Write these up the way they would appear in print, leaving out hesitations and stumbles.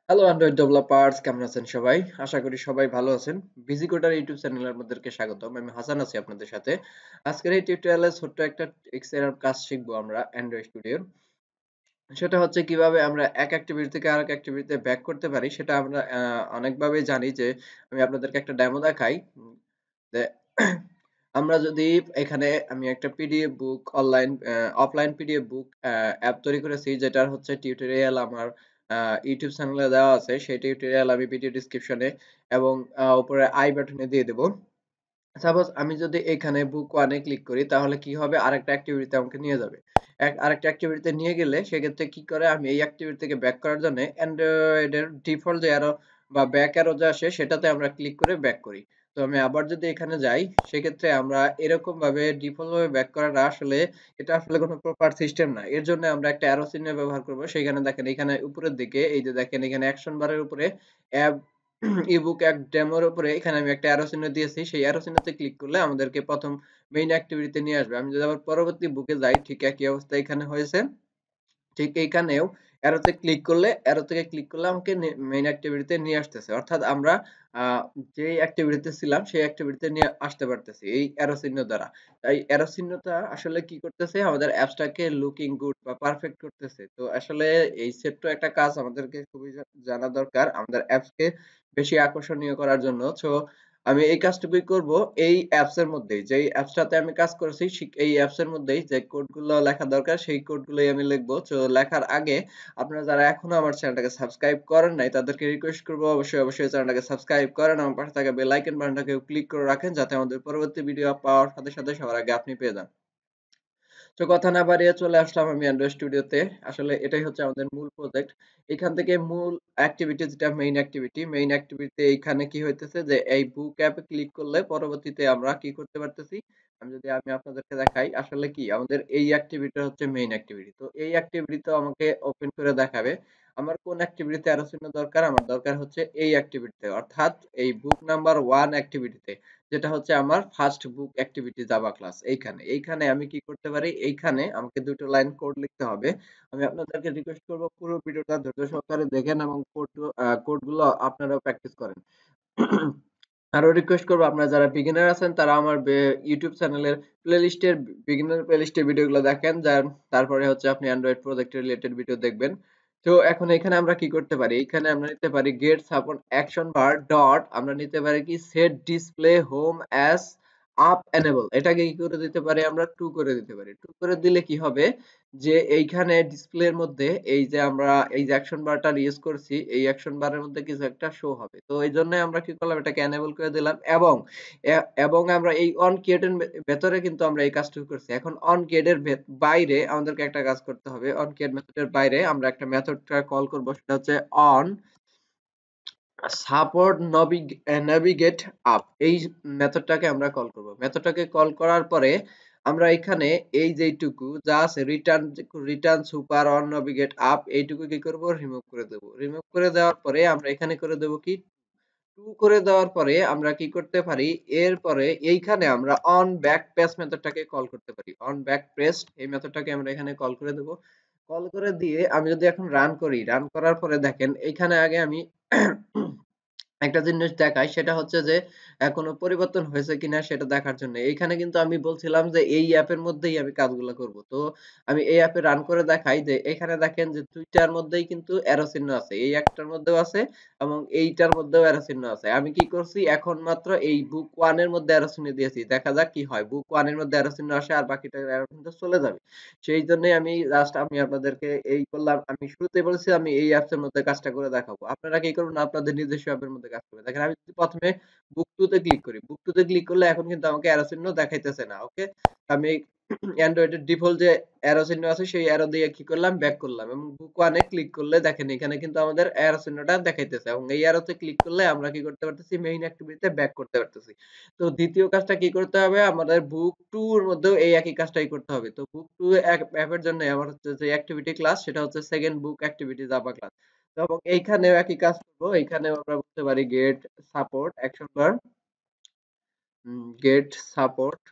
Hello Android developers, কেমন আছেন সবাই? আশা করি সবাই ভালো আছেন। বিজি কোডার ইউটিউব চ্যানেলের আপনাদেরকে স্বাগতম। আমি হাসান আছি আপনাদের সাথে। আজকের এই টিউটোরিয়ালে ছোট্ট একটা এক্সের কাজ শিখবো আমরা অ্যান্ড্রয়েড স্টুডিওর। সেটা হচ্ছে কিভাবে আমরা এক অ্যাক্টিভিটি থেকে আরেক অ্যাক্টিভিটিতে ব্যাক করতে পারি। সেটা আমরা অনেকভাবেই জানি যে আমি আপনাদেরকে একটা ডেমো দেখাই। যে আমরা যদি এখানে আমি একটা পিডিএফ বুক অফলাইন পিডিএফ বুক অ্যাপ তৈরি করেছি, যেটার হচ্ছে টিউটোরিয়াল আমার ইউটিউব চ্যানেলে দেওয়া আছে। সেই টিউটোরিয়াল আমি ভিডিও ডেসক্রিপশনে এবং উপরে আই বাটনে দিয়ে দেব। সাপোজ আমি যদি এখানে বুক 1 এ ক্লিক করি, তাহলে কি হবে, আরেকটা অ্যাক্টিভিটিতে আমাকে নিয়ে যাবে। আরেকটা অ্যাক্টিভিটিতে নিয়ে গেলে সেক্ষেত্রে কি করে, আমি এই অ্যাক্টিভিটি থেকে ব্যাক করার জন্য অ্যান্ড্রয়েডের ডিফল্ট যে অ্যারো বা ব্যাক অ্যারো যে আসে সেটাতে আমরা ক্লিক করে ব্যাক করি। তো আমি আবার যদি এখানে যাই, সেক্ষেত্রে আমরা এরকম ভাবে ডিফল্ট ভাবে ব্যাক করাটা আসলে এটা আসলে কোনো প্রপার সিস্টেম না। এর জন্য আমরা একটা অ্যারো চিহ্ন ব্যবহার করব। সেখানে দেখেন, এখানে উপরের দিকে এই যে দেখেন, এখানে অ্যাকশন বারের উপরে অ্যাপ ইবুক এক ডেমোর উপরে এখানে আমি একটা অ্যারো চিহ্ন দিয়েছি। সেই অ্যারো চিহ্নতে ক্লিক করলে আমাদেরকে প্রথম মেইন অ্যাক্টিভিটিতে নিয়ে আসবে। আমি যদি আবার পরবর্তী বুকে যাই, ঠিক একই অবস্থা এখানে হয়েছে। ঠিক এইখানেও অ্যারো থেকে ক্লিক করলে আমাকে মেইন অ্যাক্টিভিটিতে নিয়ে আসতেছে। অর্থাৎ আমরা যেই অ্যাক্টিভিটিতে ছিলাম সেই অ্যাক্টিভিটিতে নিয়ে আসতে পারতেছি এই অ্যারো চিহ্ন দ্বারা। এই অ্যারো চিহ্নটা আসলে কি করতেছে, আমাদের অ্যাপসটাকে লুকিং গুড বা পারফেক্ট করতেছে। তো আসলে এই ছোট্ট একটা কাজ আমাদেরকে খুবই জানা দরকার আমাদের অ্যাপসকে বেশি আকর্ষণীয় করার জন্য। সো আমি এই কাজটুকুই করব এই অ্যাপস এর মধ্যেই। যেই অ্যাপসটাতে আমি কাজ করেছি এই অ্যাপস এর মধ্যেই যে কোডগুলো লেখা দরকার সেই কোডগুলোই আমি লিখব। তো লেখার আগে আপনারা যারা এখনো আমার চ্যানেলটাকে সাবস্ক্রাইব করেন নাই, তাদেরকে রিকোয়েস্ট করব অবশ্যই চ্যানেলটাকে সাবস্ক্রাইব করেন এবং পাশে থাকা বেল আইকন বাটনটাকেও ক্লিক করে রাখেন, যাতে আমাদের পরবর্তী ভিডিও পাওয়ার সাথে সবার আগে আপনি পেয়ে যান। তো কথা না বাড়িয়ে চলে আসলাম আমি অ্যান্ড্রয়েড স্টুডিওতে। আসলে এটাই হচ্ছে আমাদের মূল প্রজেক্ট। এখান থেকে মূল অ্যাক্টিভিটি যেটা মেইন অ্যাক্টিভিটি এইখানে কি হইতেছে যে এই বুক অ্যাপে ক্লিক করলে পরবর্তীতে আমরা কি করতে পারতেছি। আমি আপনাদেরকে দেখাই আসলে কি আমাদের এই অ্যাক্টিভিটি হচ্ছে মেইন অ্যাক্টিভিটি। তো এই অ্যাক্টিভিটি আমাকে ওপেন করে দেখাবে। আমার কোন অ্যাক্টিভিটিতে অ্যারো চিহ্ন দরকার? আমার দরকার হচ্ছে এই অ্যাক্টিভিটিতে, অর্থাৎ এই বুক নাম্বার 1 অ্যাক্টিভিটিতে। যেটা হচ্ছে আমার first book activity Java class. এইখানে আমি কি করতে পারি, এইখানে আমাকে দুটো লাইন কোড লিখতে হবে। আমি আপনাদেরকে রিকোয়েস্ট করব পুরো ভিডিওটা ধৈর্য সহকারে দেখেন এবং কোডগুলো আপনারাও প্র্যাকটিস করেন। আরো রিকোয়েস্ট করব, আপনারা যারা বিগিনার আছেন তারা আমার ইউটিউব চ্যানেলের বিগিনার প্লেলিস্টের ভিডিওগুলো দেখেন, তারপরে হচ্ছে আপনি অ্যান্ড্রয়েড প্রজেক্ট রিলেটেড ভিডিও দেখবেন। তো এখন এখানে আমরা কি করতে পারি, এখানে আমরা নিতে পারি get support action bar dot, আমরা নিতে পারি কি set display home as up enable. এটাকে কি করে দিতে পারি, আমরা টু করে দিতে পারি। টু করে দিলে কি হবে, যে এইখানে ডিসপ্লের মধ্যে এই যে আমরা এই যে অ্যাকশন বারটা ইউজ করছি, এই অ্যাকশন বারের মধ্যে কিছু একটা শো হবে। তো এইজন্য আমরা কি করলাম, এটাকে এনেবল করে দিলাম এবং আমরা এই অন গেট এর ভেতরে কিন্তু আমরা এই কাজটুকু করছি। এখন অন গেট এর বাইরে আমাদেরকে একটা কাজ করতে হবে। অন গেট মেথডের বাইরে আমরা একটা মেথডটা কল করব, সেটা হচ্ছে অন সাপোর্ট নেভিগেট আপ। এই মেথডটাকে আমরা কল করব। মেথডটাকে কল করার পরে আমরা এখানে এই যেইটুকু just return super on navigate up, এইটুকু কি করব, রিমুভ করে দেব। রিমুভ করে দেওয়ার পরে আমরা এখানে করে দেব কি, টু করে দেওয়ার পরে আমরা কি করতে পারি, এরপরে এইখানে আমরা অন ব্যাক প্রেস মেথডটাকে কল করতে পারি। অন ব্যাক প্রেস এই মেথডটাকে আমরা এখানে কল করে দেব। কল করে দিয়ে আমি যদি এখন রান করি, রান করার পরে দেখেন এইখানে আগে আমি একটা জিনিস দেখাই, সেটা হচ্ছে যে কোনো পরিবর্তন হয়েছে কিনা সেটা দেখার জন্য। এইখানে কিন্তু আমি বলছিলাম যে এই অ্যাপের মধ্যেই আমি কাজগুলো করব। তো আমি এই অ্যাপে রান করে দেখাই, যে এখানে দেখেন যে ২ টার মধ্যেই কিন্তু অ্যারো চিহ্ন আছে। এই একটার মধ্যেও আছে এবং এইটার মধ্যেও অ্যারো চিহ্ন আছে। আমি কি করছি, এখন মাত্র এই বুক 1 এর মধ্যে অ্যারো চিহ্ন দিয়েছি। দেখা যাক কি হয়। বুক 1 এর মধ্যে অ্যারো চিহ্ন আসে আর বাকিটার অ্যারো কিন্তু চলে যাবে। সেইজন্যই আমি আপনাদেরকে এই করলাম। আমি শুরুতেই বলেছি আমি এই অ্যাপস এর মধ্যে কাজটা করে দেখাবো। আপনারা কি করবেন, আপনাদের নিজস্ব অ্যাপের মধ্যে কাজ করবেন। দেখেন আমি যদি ১ম এ বুক 2 তে ক্লিক করি। বুক 2 তে ক্লিক করলে এখন কিন্তু আমাকে অ্যারো চিহ্ন দেখাইতেছে না। ওকে? আমি অ্যান্ড্রয়েডের ডিফল্ট যে অ্যারো চিহ্ন আছে সেই অ্যারো দিয়ে কি করলাম, ব্যাক করলাম এবং বুক 1 এ ক্লিক করলে দেখেন এখানে কিন্তু আমাদের অ্যারো চিহ্নটা দেখাইতেছে এবং এই অ্যারোতে ক্লিক করলে আমরা কি করতে পারতেছি, মেইন অ্যাক্টিভিটিতে ব্যাক করতে পারতেছি। তো দ্বিতীয় কাজটা কি করতে হবে, আমাদের বুক 2 এর মধ্যেও এই একই কাজটাই করতে হবে। তো বুক 2 অ্যাপের জন্য আমার হচ্ছে যে অ্যাক্টিভিটি ক্লাস, সেটা হচ্ছে সেকেন্ড বুক অ্যাক্টিভিটি জাভা ক্লাস। তো এবং এইখানেও একই কাজ করব। এইখানেও আমরা বলতে পারি get support action bar, get support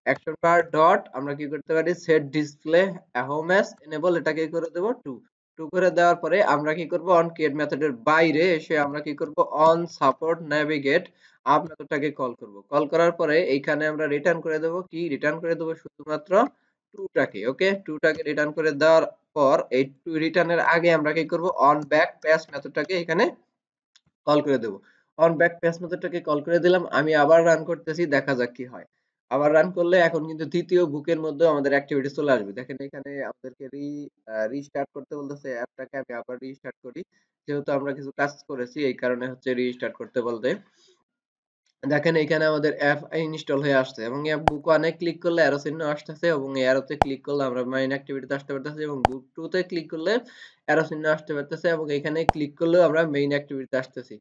action bar dot, আমরা কি করতে পারি, set display home as enable, এটাকে করে দেব 2। টু করে দেওয়ার পরে আমরা কি করব অন ক্রিয়েট মেথডের বাইরে এসে আমরা কি করব অন সাপোর্ট নেভিগেট আপ মেথডটাকে কল করব। কল করার পরে এইখানে আমরা রিটার্ন করে দেব কি রিটার্ন করে দেব শুধুমাত্র টু টাকে। ওকে, টু টাকে রিটার্ন করে দেওয়ার পর এই টু রিটার্নের আগে আমরা কি করব অন ব্যাক পেজ মেথডটাকে এখানে কল করে দেব। অন ব্যাক পেজ মেথডটাকে কল করে দিলাম। আমি আবার রান করতেছি, দেখা যাক কি হয়। আবার রান করলে এখন কিন্তু তৃতীয় বুকের মধ্যেও আমাদের অ্যাক্টিভিটি চলে আসবে। দেখেন এখানে আমাদেরকে রিস্টার্ট করতে বলতেছে অ্যাপটাকে। আমি আবার রিস্টার্ট করি। যেহেতু আমরা কিছু কাজ করেছি এই কারণে হচ্ছে রিস্টার্ট করতে বলতে। দেখেন এখানে আমাদের অ্যাপ ইনস্টল হয়ে আসছে এবং অ্যাপ বুক 1 এ ক্লিক করলে অ্যারো চিহ্ন আসতেছে এবং এই অ্যারোতে ক্লিক করলে আমরা মেইন অ্যাক্টিভিটিতে আসতে পারতেছি এবং বুক 2 তে ক্লিক করলে অ্যারো চিহ্ন আসতে পারতেছে এবং এখানে ক্লিক করলেও আমরা মেইন অ্যাক্টিভিটিতে আসতেছি।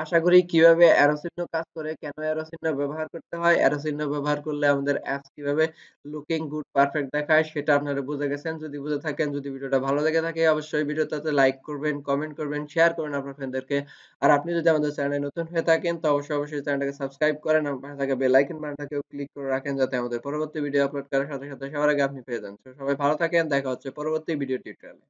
আশা করি কিভাবে অ্যারো চিহ্ন কাজ করে, কেন অ্যারো চিহ্ন ব্যবহার করতে হয়, অ্যারো চিহ্ন ব্যবহার করলে আমাদের অ্যাপস কিভাবে লুকিং গুড পারফেক্ট দেখায় সেটা আপনারা বুঝে গেছেন। যদি বুঝে থাকেন, যদি ভিডিওটা ভালো লেগে থাকে অবশ্যই ভিডিওটাতে লাইক করবেন, কমেন্ট করবেন, শেয়ার করবেন আপনার ফ্রেন্ডদেরকে। আর আপনি যদি আমাদের চ্যানেলে নতুন হয়ে থাকেন তো অবশ্যই চ্যানেলটাকে সাবস্ক্রাইব করেন এবং পাশে থাকা বেল আইকন বাটনটাকেও ক্লিক করে রাখেন যাতে আমাদের পরবর্তী ভিডিও আপলোড করার সাথে সাথে সবার আগে আপনি পেয়ে যান। তো সবাই ভালো থাকেন, দেখা হচ্ছে পরবর্তী ভিডিও টিউটোরিয়ালে।